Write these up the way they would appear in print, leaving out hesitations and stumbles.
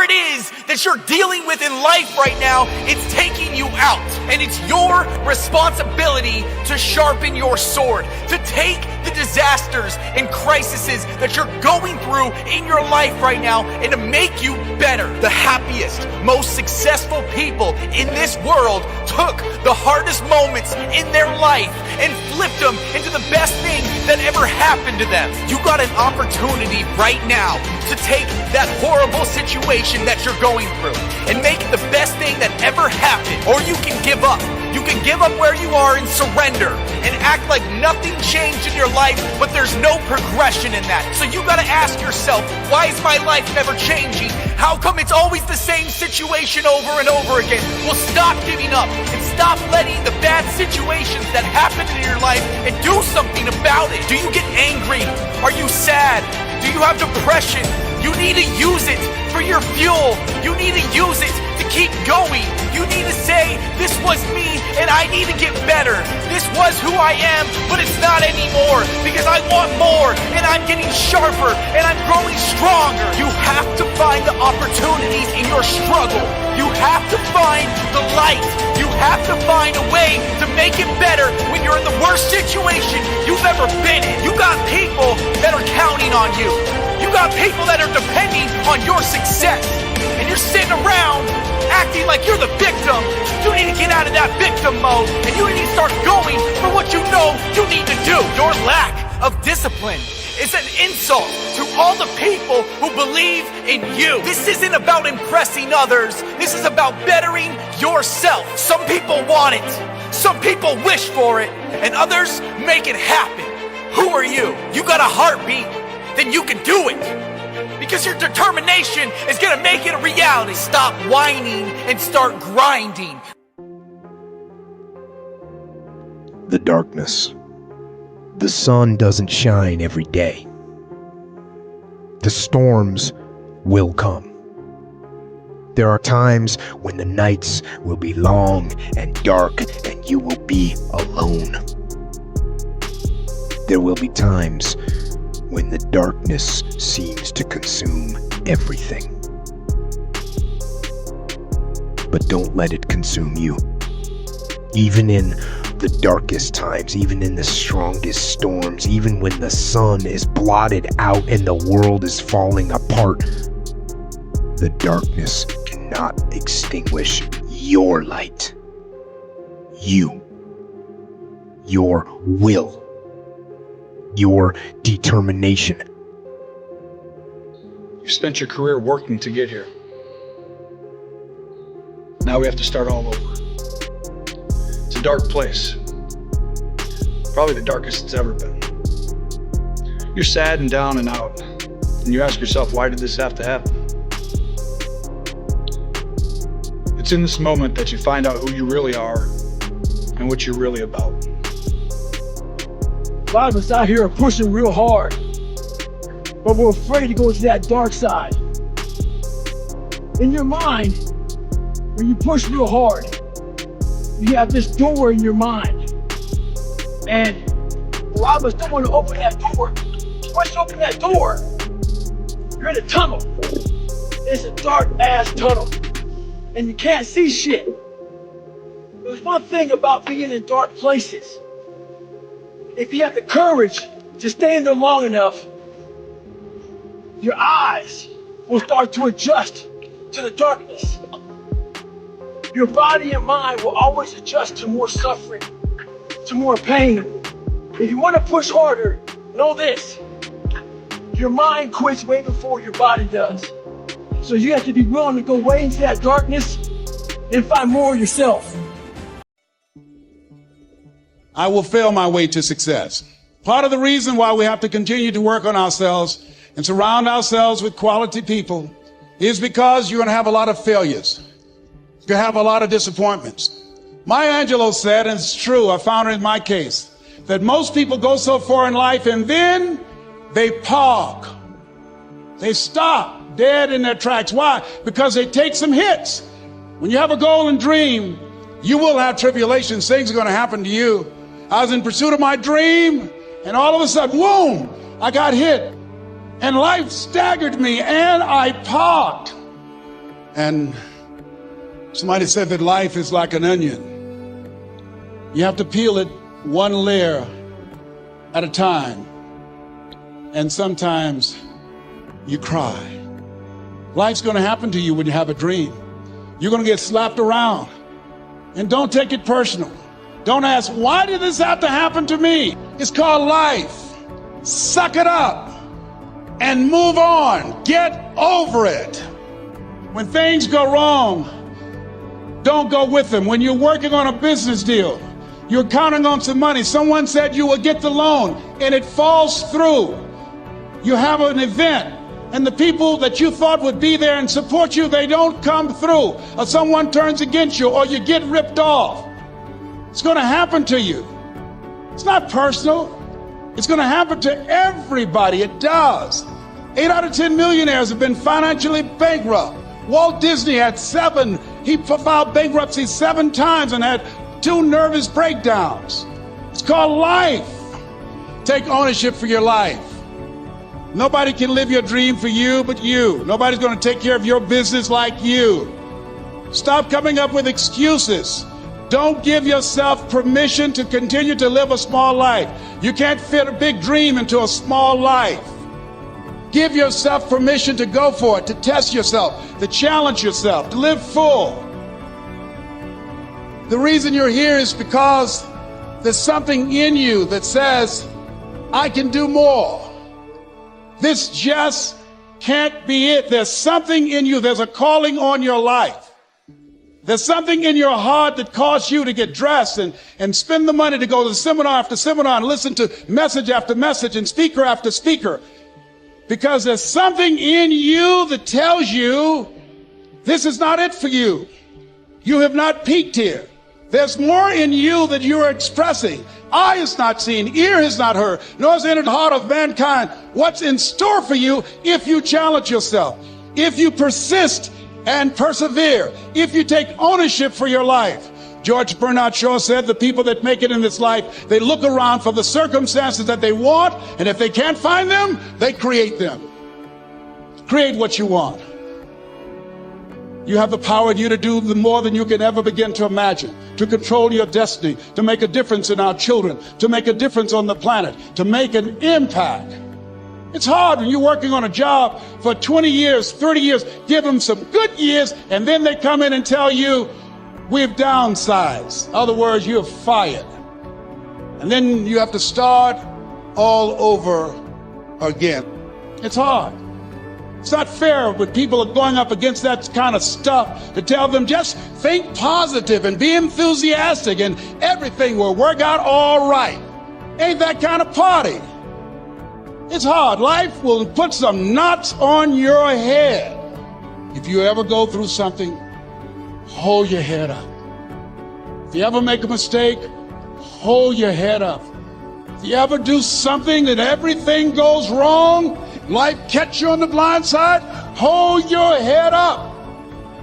it is that you're dealing with in life right now, it's taking you out. And it's your responsibility to sharpen your sword, to take the disasters and crises that you're going through in your life right now and to make you better. The happiest, most successful people in this world took the hardest moments in their life and flipped them into the best thing that ever happened to them. You got an opportunity right now to take that horrible situation that you're going through and make it the best thing that ever happened. Or you can give up. You can give up where you are and surrender and act like nothing changed in your life, but there's no progression in that. So you gotta ask yourself, why is my life never changing? How come it's always the same situation over and over again? Well, stop giving up and stop letting the bad situations that happen in your life and do something about it. Do you get angry? Are you sad? Do you have depression? You need to use it for your fuel. You need to use it to keep going. You need to say, this was me and I need to get better. This was who I am, but it's not anymore because I want more and I'm getting sharper and I'm growing stronger. You have to find the opportunities in your struggle. You have to find the light. You have to find a way to make it better when you're in the worst situation you've ever been in. You got people that are counting on you. You got people that are depending on your success. And you're sitting around acting like you're the victim. You need to get out of that victim mode and you need to start going for what you know you need to do. Your lack of discipline is an insult to all the people who believe in you. This isn't about impressing others. This is about bettering yourself. Some people want it. Some people wish for it. And others make it happen. Who are you? You got a heartbeat. Then you can do it. Because your determination is gonna make it a reality. Stop whining and start grinding. The darkness. The sun doesn't shine every day. The storms will come. There are times when the nights will be long and dark and you will be alone. There will be times when the darkness seems to consume everything. But don't let it consume you. Even in the darkest times, even in the strongest storms, even when the sun is blotted out and the world is falling apart, the darkness cannot extinguish your light. You. Your will. Your determination. You spent your career working to get here. Now we have to start all over. It's a dark place. Probably the darkest it's ever been. You're sad and down and out, and you ask yourself, why did this have to happen? It's in this moment that you find out who you really are and what you're really about. A lot of us out here are pushing real hard, but we're afraid to go to that dark side. In your mind, when you push real hard, you have this door in your mind. And a lot of us don't want to open that door. Once you open that door, you're in a tunnel. It's a dark ass tunnel. And you can't see shit. There's one thing about being in dark places. If you have the courage to stay in there long enough, your eyes will start to adjust to the darkness. Your body and mind will always adjust to more suffering, to more pain. If you want to push harder, know this. Your mind quits way before your body does. So you have to be willing to go way into that darkness and find more of yourself. I will fail my way to success. Part of the reason why we have to continue to work on ourselves and surround ourselves with quality people is because you're going to have a lot of failures. You have a lot of disappointments. Maya Angelou said, and it's true, I found it in my case, that most people go so far in life and then they park. They stop dead in their tracks. Why? Because they take some hits. When you have a goal and dream, you will have tribulations. Things are going to happen to you. I was in pursuit of my dream, and all of a sudden, boom, I got hit. And life staggered me, and I parked. And somebody said that life is like an onion. You have to peel it one layer at a time. And sometimes you cry. Life's going to happen to you when you have a dream. You're going to get slapped around. And don't take it personal. Don't ask, why did this have to happen to me? It's called life. Suck it up and move on. Get over it. When things go wrong, don't go with them. When you're working on a business deal, you're counting on some money. Someone said you will get the loan and it falls through. You have an event and the people that you thought would be there and support you, they don't come through. Or someone turns against you or you get ripped off. It's going to happen to you. It's not personal. It's going to happen to everybody. It does. 8 out of 10 millionaires have been financially bankrupt. Walt Disney had 7. He filed bankruptcy 7 times and had 2 nervous breakdowns. It's called life. Take ownership for your life. Nobody can live your dream for you but you. Nobody's going to take care of your business like you. Stop coming up with excuses. Don't give yourself permission to continue to live a small life. You can't fit a big dream into a small life. Give yourself permission to go for it, to test yourself, to challenge yourself, to live full. The reason you're here is because there's something in you that says, I can do more. This just can't be it. There's something in you. There's a calling on your life. There's something in your heart that caused you to get dressed and spend the money to go to seminar after seminar and listen to message after message and speaker after speaker. Because there's something in you that tells you this is not it for you. You have not peaked here. There's more in you that you are expressing. Eye has not seen, ear has not heard, nor has entered the heart of mankind what's in store for you if you challenge yourself, if you persist and persevere, if you take ownership for your life. George Bernard Shaw said the people that make it in this life, they look around for the circumstances that they want, and if they can't find them, they create them. Create what you want. You have the power in you to do more than you can ever begin to imagine, to control your destiny, to make a difference in our children, to make a difference on the planet, to make an impact. It's hard when you're working on a job for 20 years, 30 years, give them some good years, and then they come in and tell you, we've downsized. In other words, you're fired. And then you have to start all over again. It's hard. It's not fair when people are going up against that kind of stuff to tell them just think positive and be enthusiastic and everything will work out all right. Ain't that kind of party. It's hard. Life will put some knots on your head. If you ever go through something, hold your head up. If you ever make a mistake, hold your head up. If you ever do something that everything goes wrong, life catch you on the blind side, hold your head up.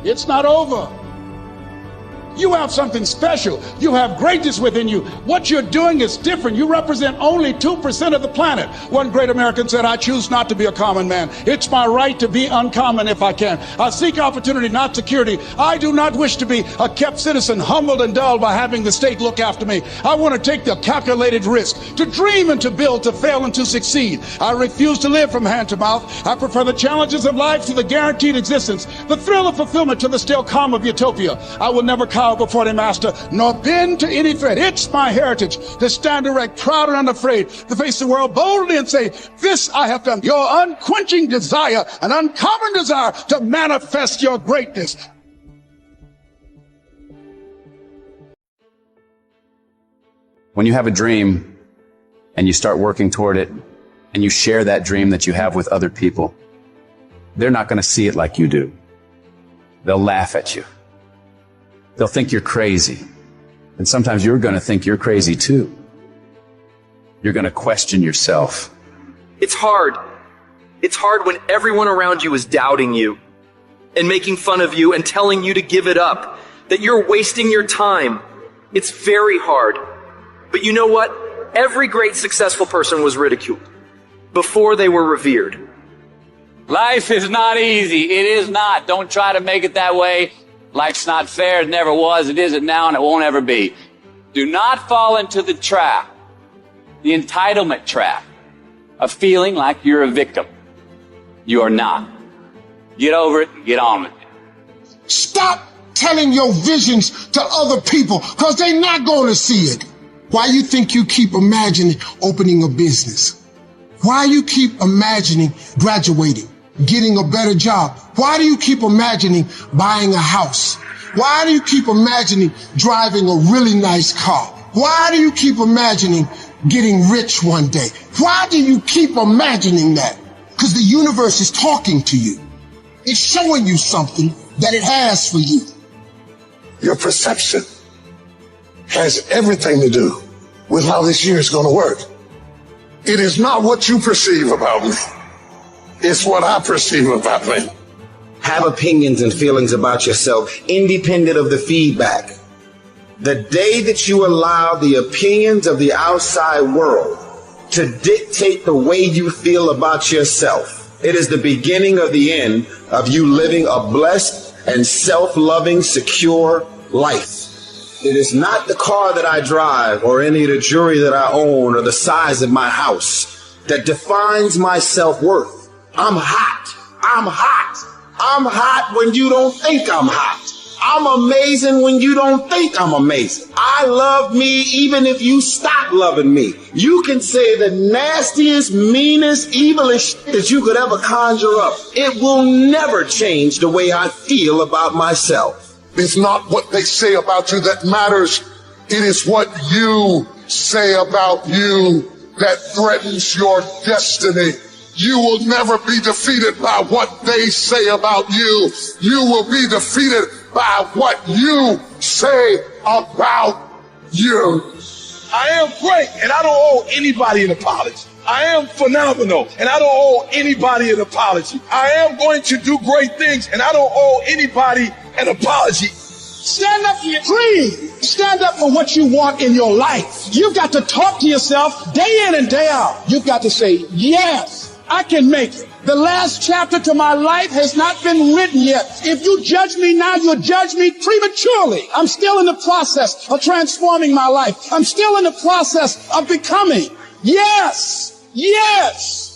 It's not over. You have something special. You have greatness within you. What you're doing is different. You represent only 2% of the planet. One great American said, I choose not to be a common man. It's my right to be uncommon if I can. I seek opportunity, not security. I do not wish to be a kept citizen, humbled and dulled by having the state look after me. I want to take the calculated risk, to dream and to build, to fail and to succeed. I refuse to live from hand to mouth. I prefer the challenges of life to the guaranteed existence, the thrill of fulfillment to the still calm of utopia. I will never cower before the master, nor bend to any threat. It's my heritage to stand erect, proud and unafraid, to face the world boldly and say, this I have done. Your unquenching desire, an uncommon desire to manifest your greatness. When you have a dream and you start working toward it and you share that dream that you have with other people, they're not going to see it like you do. They'll laugh at you. They'll think you're crazy. And sometimes you're going to think you're crazy too. You're going to question yourself. It's hard. It's hard when everyone around you is doubting you and making fun of you and telling you to give it up, that you're wasting your time. It's very hard. But you know what? Every great successful person was ridiculed before they were revered. Life is not easy. It is not. Don't try to make it that way. Life's not fair. It never was. It isn't now, and it won't ever be. Do not fall into the trap, the entitlement trap, of feeling like you're a victim. You are not. Get over it and get on with it. Stop telling your visions to other people, because they're not going to see it. Why you think you keep imagining opening a business? Why you keep imagining graduating, getting a better job? Why do you keep imagining buying a house? Why do you keep imagining driving a really nice car? Why do you keep imagining getting rich one day? Why do you keep imagining that? Because the universe is talking to you. It's showing you something that it has for you. Your perception has everything to do with how this year is going to work. It is not what you perceive about me. It's what I perceive about me. Have opinions and feelings about yourself independent of the feedback. The day that you allow the opinions of the outside world to dictate the way you feel about yourself, it is the beginning of the end of you living a blessed and self-loving, secure life. It is not the car that I drive or any of the jewelry that I own or the size of my house that defines my self-worth. I'm hot. I'm hot. I'm hot when you don't think I'm hot. I'm amazing when you don't think I'm amazing. I love me even if you stop loving me. You can say the nastiest, meanest, evilest that you could ever conjure up. It will never change the way I feel about myself. It's not what they say about you that matters. It is what you say about you that threatens your destiny. You will never be defeated by what they say about you. You will be defeated by what you say about you. I am great, and I don't owe anybody an apology. I am phenomenal, and I don't owe anybody an apology. I am going to do great things, and I don't owe anybody an apology. Stand up for your dream. Stand up for what you want in your life. You've got to talk to yourself day in and day out. You've got to say, yes, I can make it. The last chapter to my life has not been written yet. If you judge me now, you'll judge me prematurely. I'm still in the process of transforming my life. I'm still in the process of becoming. Yes, yes.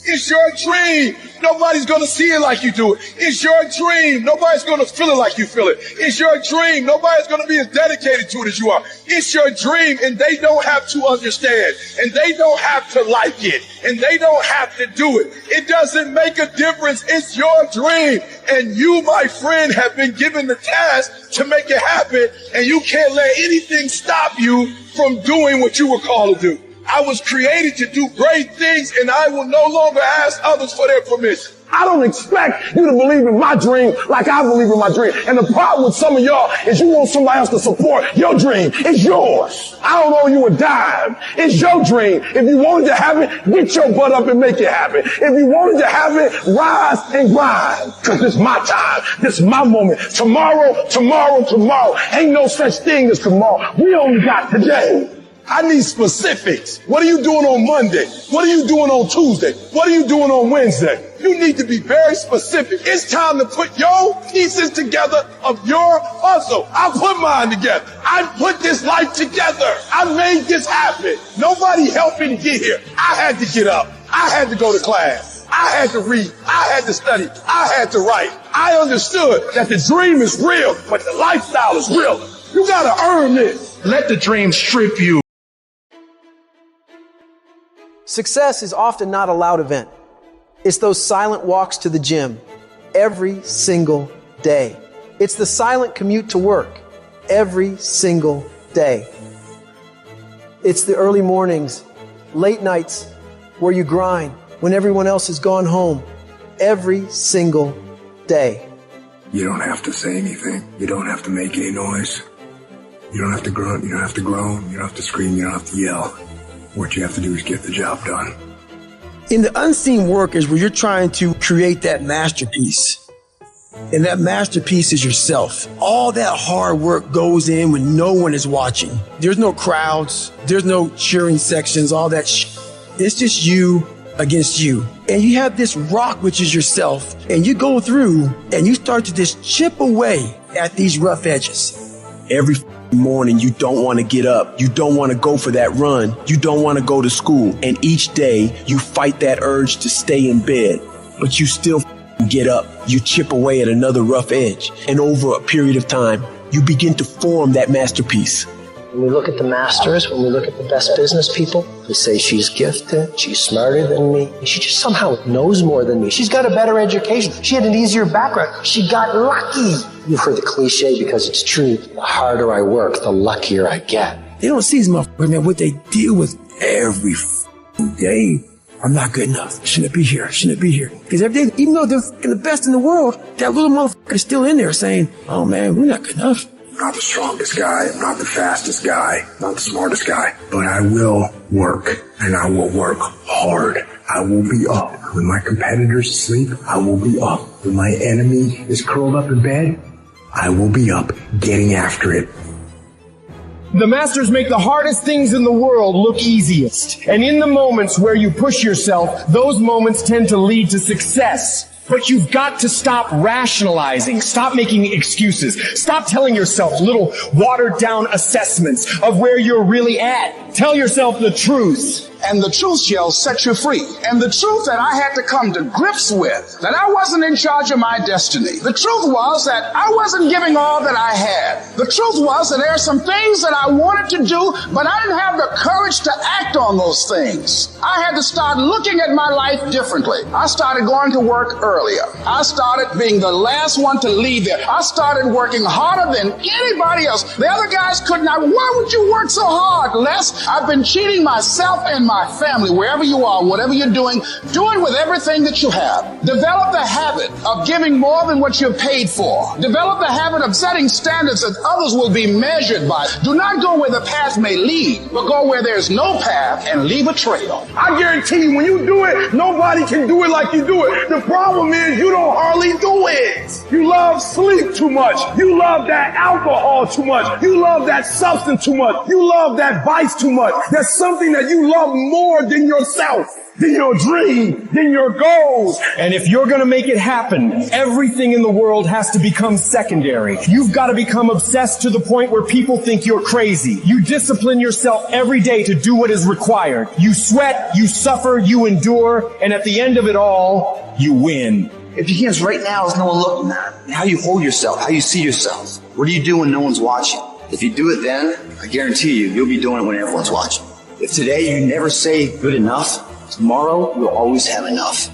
It's your dream. Nobody's going to see it like you do it. It's your dream. Nobody's going to feel it like you feel it. It's your dream. Nobody's going to be as dedicated to it as you are. It's your dream, and they don't have to understand, and they don't have to like it, and they don't have to do it. It doesn't make a difference. It's your dream, and you, my friend, have been given the task to make it happen, and you can't let anything stop you from doing what you were called to do. I was created to do great things, and I will no longer ask others for their permission. I don't expect you to believe in my dream like I believe in my dream. And the problem with some of y'all is you want somebody else to support your dream. It's yours. I don't owe you a dime. It's your dream. If you wanted to have it, get your butt up and make it happen. If you wanted to have it, rise and grind. Cause this is my time. This is my moment. Tomorrow. Ain't no such thing as tomorrow. We only got today. I need specifics. What are you doing on Monday? What are you doing on Tuesday? What are you doing on Wednesday? You need to be very specific. It's time to put your pieces together of your puzzle. I put mine together. I put this life together. I made this happen. Nobody helped me to get here. I had to get up. I had to go to class. I had to read. I had to study. I had to write. I understood that the dream is real, but the lifestyle is real. You gotta earn this. Let the dream strip you. Success is often not a loud event. It's those silent walks to the gym every single day. It's the silent commute to work every single day. It's the early mornings, late nights where you grind when everyone else has gone home every single day. You don't have to say anything. You don't have to make any noise. You don't have to grunt. You don't have to groan. You don't have to scream. You don't have to yell. What you have to do is get the job done. In the unseen work is where you're trying to create that masterpiece. And that masterpiece is yourself. All that hard work goes in when no one is watching. There's no crowds. There's no cheering sections, all that It's just you against you. And you have this rock, which is yourself, and you go through and you start to just chip away at these rough edges. Every morning, you don't want to get up. You don't want to go for that run. You don't want to go to school. And each day, you fight that urge to stay in bed, but you still get up. You chip away at another rough edge. And over a period of time, you begin to form that masterpiece. When we look at the masters, when we look at the best business people, we say she's gifted, she's smarter than me, she just somehow knows more than me. She's got a better education. She had an easier background. She got lucky. You've heard the cliche because it's true. The harder I work, the luckier I get. They don't see these motherfuckers, man, what they deal with every day. I'm not good enough. Shouldn't be here. Shouldn't be here. Because every day, even though they're the best in the world, that little motherfucker is still in there saying, oh man, we're not good enough. I'm not the strongest guy, I'm not the fastest guy, not the smartest guy, but I will work, and I will work hard. I will be up when my competitors sleep. I will be up when my enemy is curled up in bed. I will be up getting after it. The masters make the hardest things in the world look easiest. And in the moments where you push yourself, those moments tend to lead to success. But you've got to stop rationalizing. Stop making excuses. Stop telling yourself little watered down assessments of where you're really at. Tell yourself the truth. And the truth shall set you free. And the truth that I had to come to grips with, that I wasn't in charge of my destiny. The truth was that I wasn't giving all that I had. The truth was that there are some things that I wanted to do, but I didn't have the courage to act on those things. I had to start looking at my life differently. I started going to work earlier. I started being the last one to leave there. I started working harder than anybody else. The other guys could not. Why would you work so hard, Les? I've been cheating myself and my family, wherever you are, whatever you're doing, do it with everything that you have. Develop the habit of giving more than what you're paid for. Develop the habit of setting standards that others will be measured by. Do not go where the path may lead, but go where there's no path and leave a trail. I guarantee you, when you do it, nobody can do it like you do it. The problem is you don't hardly do it. You love sleep too much. You love that alcohol too much. You love that substance too much. You love that vice too much. There's something that you love more than yourself, than your dream, than your goals. And if you're going to make it happen, everything in the world has to become secondary. You've got to become obsessed to the point where people think you're crazy. You discipline yourself every day to do what is required. You sweat, you suffer, you endure, and at the end of it all, you win. If your hands right now is no one looking at, how you hold yourself, how you see yourself. What do you do when no one's watching? If you do it then, I guarantee you, you'll be doing it when everyone's watching. If today you never say good enough, tomorrow you'll always have enough.